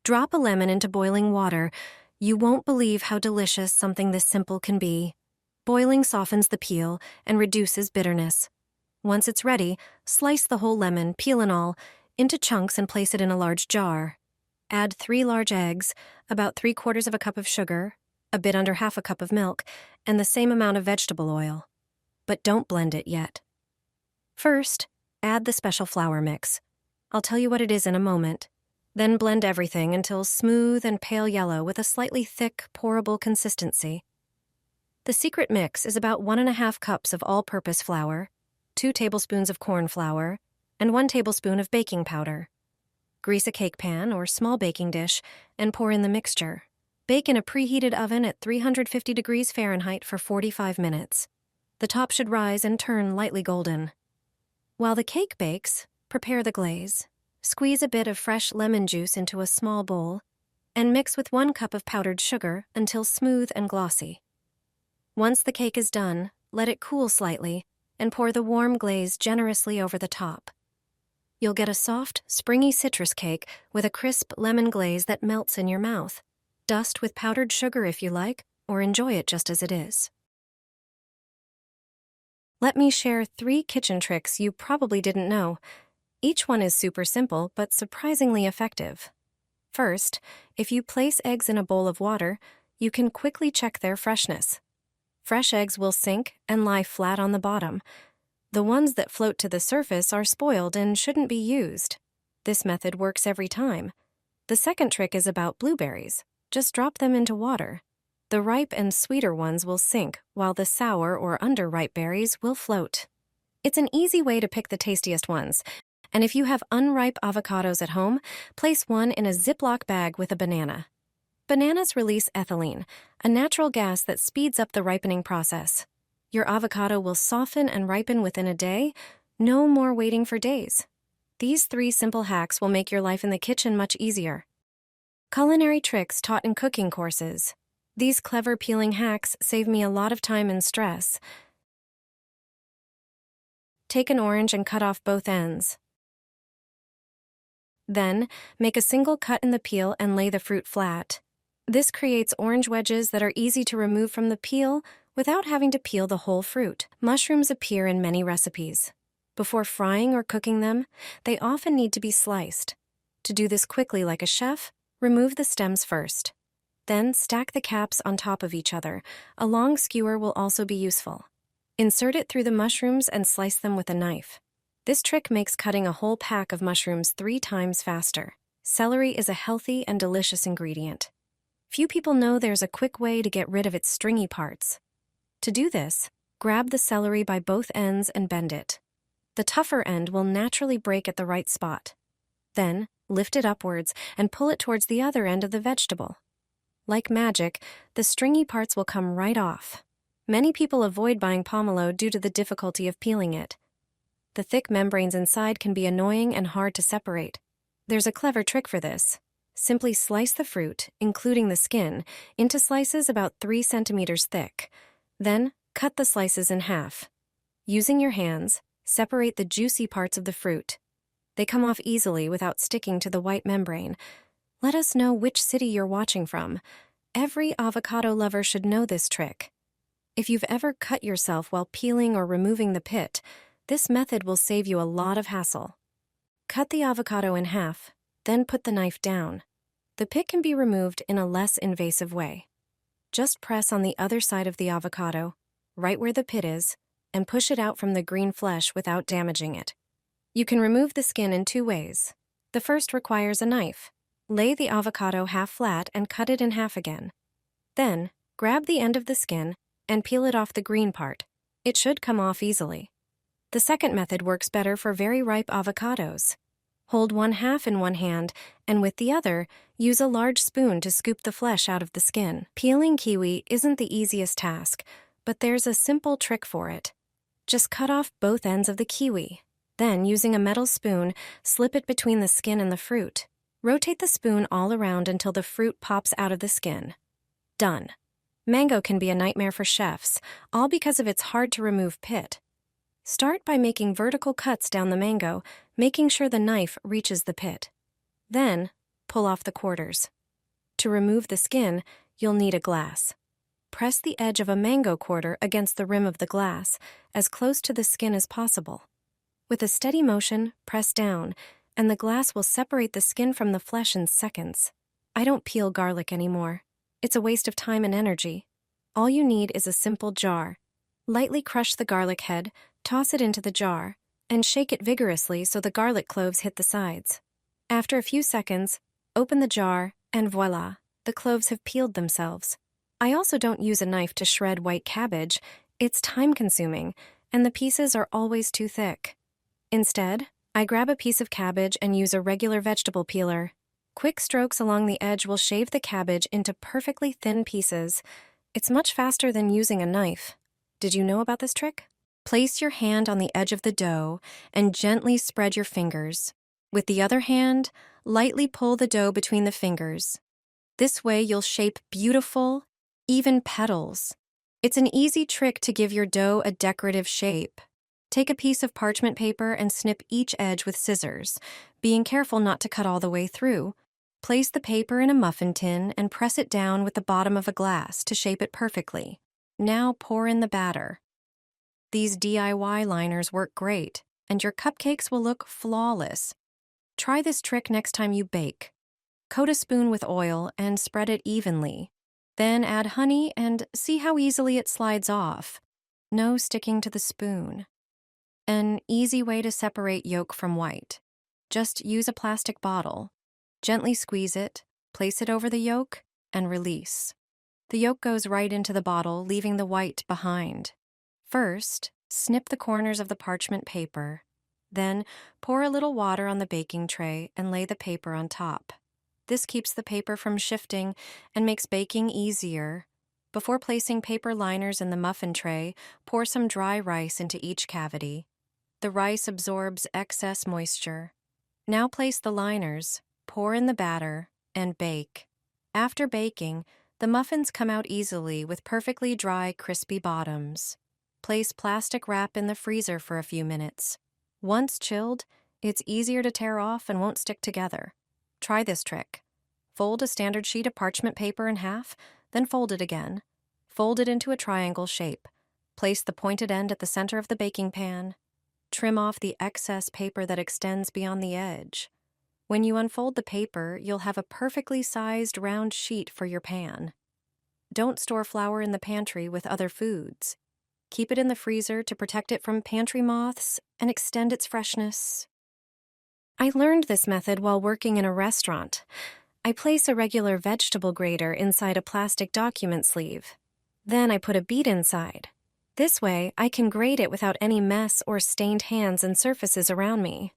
Drop a lemon into boiling water. You won't believe how delicious something this simple can be. Boiling softens the peel and reduces bitterness. Once it's ready, slice the whole lemon, peel and all, into chunks and place it in a large jar. Add 3 large eggs, about 3/4 of a cup of sugar, a bit under half a cup of milk, and the same amount of vegetable oil. But don't blend it yet. First, add the special flour mix. I'll tell you what it is in a moment. Then blend everything until smooth and pale yellow with a slightly thick, pourable consistency. The secret mix is about 1½ cups of all-purpose flour, 2 tablespoons of corn flour, and 1 tablespoon of baking powder. Grease a cake pan or small baking dish and pour in the mixture. Bake in a preheated oven at 350 degrees Fahrenheit for 45 minutes. The top should rise and turn lightly golden. While the cake bakes, prepare the glaze. Squeeze a bit of fresh lemon juice into a small bowl and mix with 1 cup of powdered sugar until smooth and glossy. Once the cake is done, let it cool slightly and pour the warm glaze generously over the top. You'll get a soft, springy citrus cake with a crisp lemon glaze that melts in your mouth. Dust with powdered sugar if you like, or enjoy it just as it is. Let me share 3 kitchen tricks you probably didn't know. Each one is super simple, but surprisingly effective. First, if you place eggs in a bowl of water, you can quickly check their freshness. Fresh eggs will sink and lie flat on the bottom. The ones that float to the surface are spoiled and shouldn't be used. This method works every time. The second trick is about blueberries. Just drop them into water. The ripe and sweeter ones will sink, while the sour or underripe berries will float. It's an easy way to pick the tastiest ones. And if you have unripe avocados at home, place one in a Ziploc bag with a banana. Bananas release ethylene, a natural gas that speeds up the ripening process. Your avocado will soften and ripen within a day. No more waiting for days. These 3 simple hacks will make your life in the kitchen much easier. Culinary tricks taught in cooking courses. These clever peeling hacks save me a lot of time and stress. Take an orange and cut off both ends. Then, make a single cut in the peel and lay the fruit flat. This creates orange wedges that are easy to remove from the peel without having to peel the whole fruit. Mushrooms appear in many recipes. Before frying or cooking them, they often need to be sliced. To do this quickly like a chef, remove the stems first. Then stack the caps on top of each other. A long skewer will also be useful. Insert it through the mushrooms and slice them with a knife. This trick makes cutting a whole pack of mushrooms 3 times faster. Celery is a healthy and delicious ingredient. Few people know there's a quick way to get rid of its stringy parts. To do this, grab the celery by both ends and bend it. The tougher end will naturally break at the right spot. Then, lift it upwards and pull it towards the other end of the vegetable. Like magic, the stringy parts will come right off. Many people avoid buying pomelo due to the difficulty of peeling it. The thick membranes inside can be annoying and hard to separate. There's a clever trick for this. Simply slice the fruit, including the skin, into slices about 3 centimeters thick. Then, cut the slices in half. Using your hands, separate the juicy parts of the fruit. They come off easily without sticking to the white membrane. Let us know which city you're watching from. Every avocado lover should know this trick. If you've ever cut yourself while peeling or removing the pit, this method will save you a lot of hassle. Cut the avocado in half, then put the knife down. The pit can be removed in a less invasive way. Just press on the other side of the avocado, right where the pit is, and push it out from the green flesh without damaging it. You can remove the skin in 2 ways. The first requires a knife. Lay the avocado half flat and cut it in half again. Then, grab the end of the skin and peel it off the green part. It should come off easily. The second method works better for very ripe avocados. Hold one half in one hand, and with the other, use a large spoon to scoop the flesh out of the skin. Peeling kiwi isn't the easiest task, but there's a simple trick for it. Just cut off both ends of the kiwi. Then, using a metal spoon, slip it between the skin and the fruit. Rotate the spoon all around until the fruit pops out of the skin. Done. Mango can be a nightmare for chefs, all because of its hard-to-remove pit. Start by making vertical cuts down the mango, making sure the knife reaches the pit. Then, pull off the quarters. To remove the skin, you'll need a glass. Press the edge of a mango quarter against the rim of the glass, as close to the skin as possible. With a steady motion, press down, and the glass will separate the skin from the flesh in seconds. I don't peel garlic anymore. It's a waste of time and energy. All you need is a simple jar. Lightly crush the garlic head, toss it into the jar, and shake it vigorously so the garlic cloves hit the sides. After a few seconds, open the jar, and voila, the cloves have peeled themselves. I also don't use a knife to shred white cabbage. It's time-consuming, and the pieces are always too thick. Instead, I grab a piece of cabbage and use a regular vegetable peeler. Quick strokes along the edge will shave the cabbage into perfectly thin pieces. It's much faster than using a knife. Did you know about this trick? Place your hand on the edge of the dough and gently spread your fingers. With the other hand, lightly pull the dough between the fingers. This way you'll shape beautiful, even petals. It's an easy trick to give your dough a decorative shape. Take a piece of parchment paper and snip each edge with scissors, being careful not to cut all the way through. Place the paper in a muffin tin and press it down with the bottom of a glass to shape it perfectly. Now pour in the batter. These DIY liners work great, and your cupcakes will look flawless. Try this trick next time you bake. Coat a spoon with oil and spread it evenly. Then add honey and see how easily it slides off. No sticking to the spoon. An easy way to separate yolk from white. Just use a plastic bottle. Gently squeeze it, place it over the yolk, and release. The yolk goes right into the bottle, leaving the white behind. First, snip the corners of the parchment paper. Then, pour a little water on the baking tray and lay the paper on top. This keeps the paper from shifting and makes baking easier. Before placing paper liners in the muffin tray, pour some dry rice into each cavity. The rice absorbs excess moisture. Now place the liners, pour in the batter, and bake. After baking, the muffins come out easily with perfectly dry, crispy bottoms. Place plastic wrap in the freezer for a few minutes. Once chilled, it's easier to tear off and won't stick together. Try this trick. Fold a standard sheet of parchment paper in half, then fold it again. Fold it into a triangle shape. Place the pointed end at the center of the baking pan. Trim off the excess paper that extends beyond the edge. When you unfold the paper, you'll have a perfectly sized round sheet for your pan. Don't store flour in the pantry with other foods. Keep it in the freezer to protect it from pantry moths and extend its freshness. I learned this method while working in a restaurant. I place a regular vegetable grater inside a plastic document sleeve. Then I put a beet inside. This way, I can grate it without any mess or stained hands and surfaces around me.